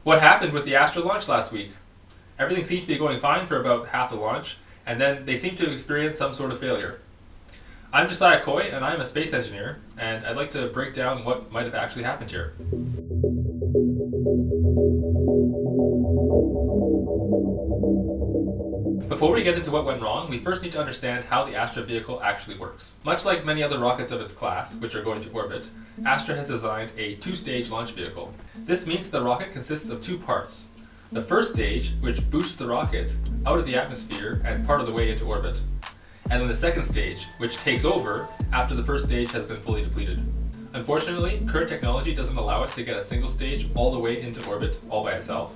What happened with the Astra launch last week? Everything seemed to be going fine for about half the launch, and then they seemed to experience some sort of failure. I'm Josiah Coy, and I'm a space engineer, and I'd like to break down what might have actually happened here. Before we get into what went wrong, we first need to understand how the Astra vehicle actually works. Much like many other rockets of its class, which are going to orbit, Astra has designed a two-stage launch vehicle. This means that the rocket consists of two parts. The first stage, which boosts the rocket out of the atmosphere and part of the way into orbit. And then the second stage, which takes over after the first stage has been fully depleted. Unfortunately, current technology doesn't allow us to get a single stage all the way into orbit all by itself.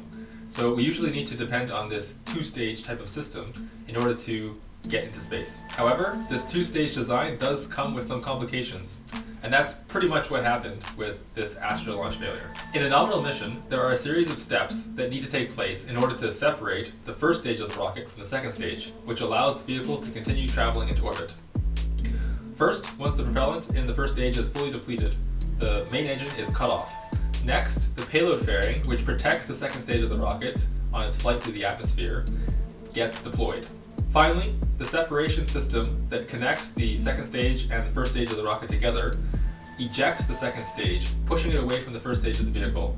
So we usually need to depend on this two-stage type of system in order to get into space. However, this two-stage design does come with some complications. And that's pretty much what happened with this Astra launch failure. In a nominal mission, there are a series of steps that need to take place in order to separate the first stage of the rocket from the second stage, which allows the vehicle to continue traveling into orbit. First, once the propellant in the first stage is fully depleted, the main engine is cut off. Next, the payload fairing, which protects the second stage of the rocket on its flight through the atmosphere, gets deployed. Finally, the separation system that connects the second stage and the first stage of the rocket together ejects the second stage, pushing it away from the first stage of the vehicle.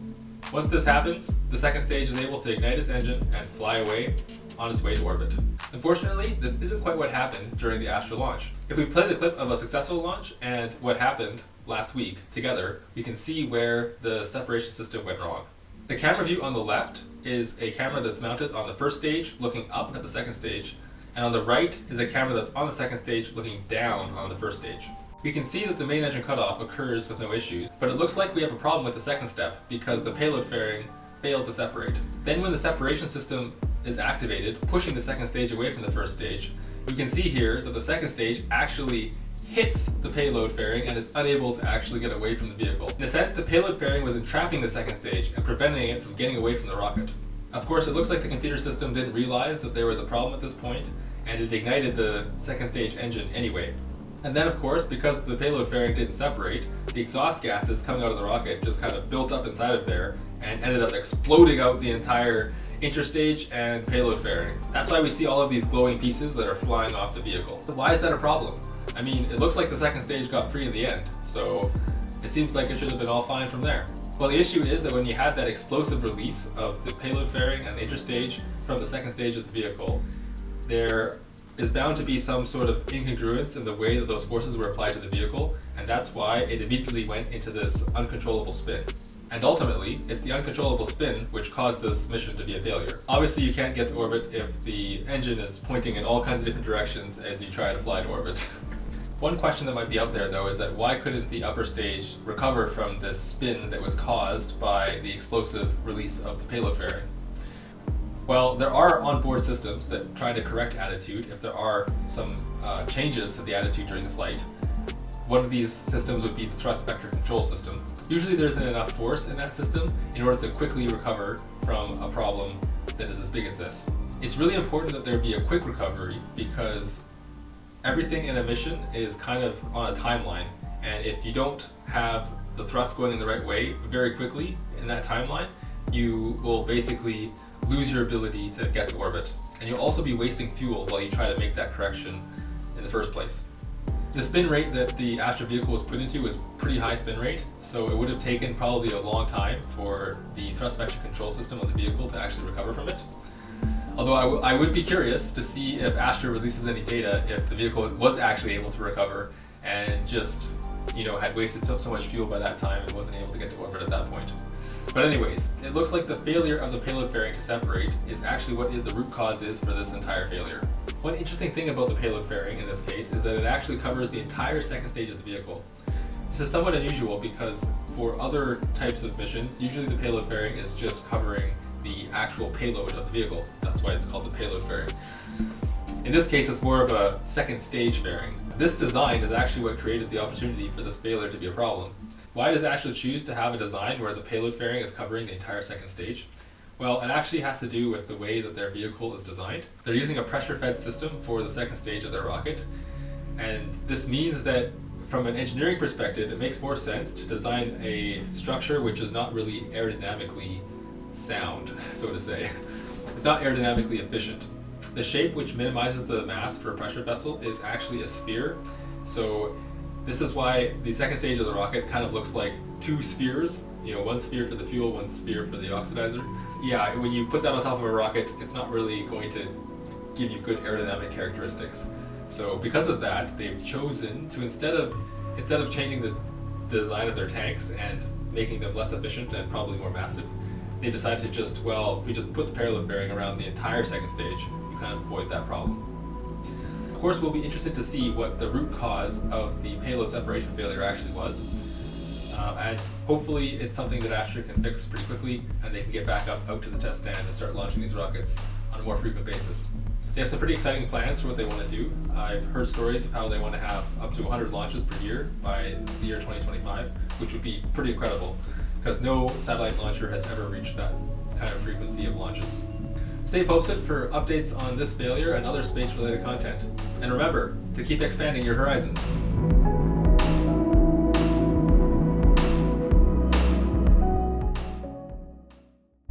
Once this happens, the second stage is able to ignite its engine and fly away on its way to orbit. Unfortunately, this isn't quite what happened during the Astra launch. If we play the clip of a successful launch and what happened last week together, we can see where the separation system went wrong. The camera view on the left is a camera that's mounted on the first stage looking up at the second stage, and on the right is a camera that's on the second stage looking down on the first stage. We can see that the main engine cutoff occurs with no issues, but it looks like we have a problem with the second step because the payload fairing failed to separate. Then when the separation system is activated, pushing the second stage away from the first stage, we can see here that the second stage actually hits the payload fairing and is unable to actually get away from the vehicle. In a sense, the payload fairing was entrapping the second stage and preventing it from getting away from the rocket. Of course, it looks like the computer system didn't realize that there was a problem at this point, and it ignited the second stage engine anyway. And then, of course, because the payload fairing didn't separate, the exhaust gases coming out of the rocket just kind of built up inside of there and ended up exploding out the entire interstage and payload fairing. That's why we see all of these glowing pieces that are flying off the vehicle. But why is that a problem? I mean, it looks like the second stage got free in the end, so it seems like it should have been all fine from there. Well, the issue is that when you had that explosive release of the payload fairing and the interstage from the second stage of the vehicle, there is bound to be some sort of incongruence in the way that those forces were applied to the vehicle, and that's why it immediately went into this uncontrollable spin. And ultimately, it's the uncontrollable spin which caused this mission to be a failure. Obviously, you can't get to orbit if the engine is pointing in all kinds of different directions as you try to fly to orbit. One question that might be out there, though, is that why couldn't the upper stage recover from this spin that was caused by the explosive release of the payload fairing? Well, there are onboard systems that try to correct attitude if there are some changes to the attitude during the flight. One of these systems would be the thrust vector control system. Usually there isn't enough force in that system in order to quickly recover from a problem that is as big as this. It's really important that there be a quick recovery because everything in a mission is kind of on a timeline, and if you don't have the thrust going in the right way very quickly in that timeline, you will basically lose your ability to get to orbit, and you'll also be wasting fuel while you try to make that correction in the first place. The spin rate that the Astra vehicle was put into was pretty high spin rate, so it would have taken probably a long time for the thrust vector control system of the vehicle to actually recover from it. Although I would be curious to see if Astra releases any data if the vehicle was actually able to recover and just, had wasted so much fuel by that time and wasn't able to get to orbit at that point. But anyways, it looks like the failure of the payload fairing to separate is actually what the root cause is for this entire failure. One interesting thing about the payload fairing in this case is that it actually covers the entire second stage of the vehicle. This is somewhat unusual because for other types of missions, usually the payload fairing is just covering the actual payload of the vehicle. That's why it's called the payload fairing. In this case, it's more of a second stage fairing. This design is actually what created the opportunity for this failure to be a problem. Why does Astra choose to have a design where the payload fairing is covering the entire second stage? Well, it actually has to do with the way that their vehicle is designed. They're using a pressure-fed system for the second stage of their rocket, and this means that from an engineering perspective, it makes more sense to design a structure which is not really aerodynamically sound, so to say. It's not aerodynamically efficient. The shape, which minimizes the mass for a pressure vessel, is actually a sphere. So this is why the second stage of the rocket kind of looks like two spheres. One sphere for the fuel, one sphere for the oxidizer. Yeah, when you put that on top of a rocket, it's not really going to give you good aerodynamic characteristics. So because of that, they've chosen to instead of changing the design of their tanks and making them less efficient and probably more massive, they decided to just, if we just put the parallel bearing around the entire second stage, you kind of avoid that problem. Of course, we'll be interested to see what the root cause of the payload separation failure actually was. And hopefully it's something that Astra can fix pretty quickly, and they can get back out to the test stand and start launching these rockets on a more frequent basis. They have some pretty exciting plans for what they want to do. I've heard stories of how they want to have up to 100 launches per year by the year 2025, which would be pretty incredible, because no satellite launcher has ever reached that kind of frequency of launches. Stay posted for updates on this failure and other space-related content. And remember to keep expanding your horizons.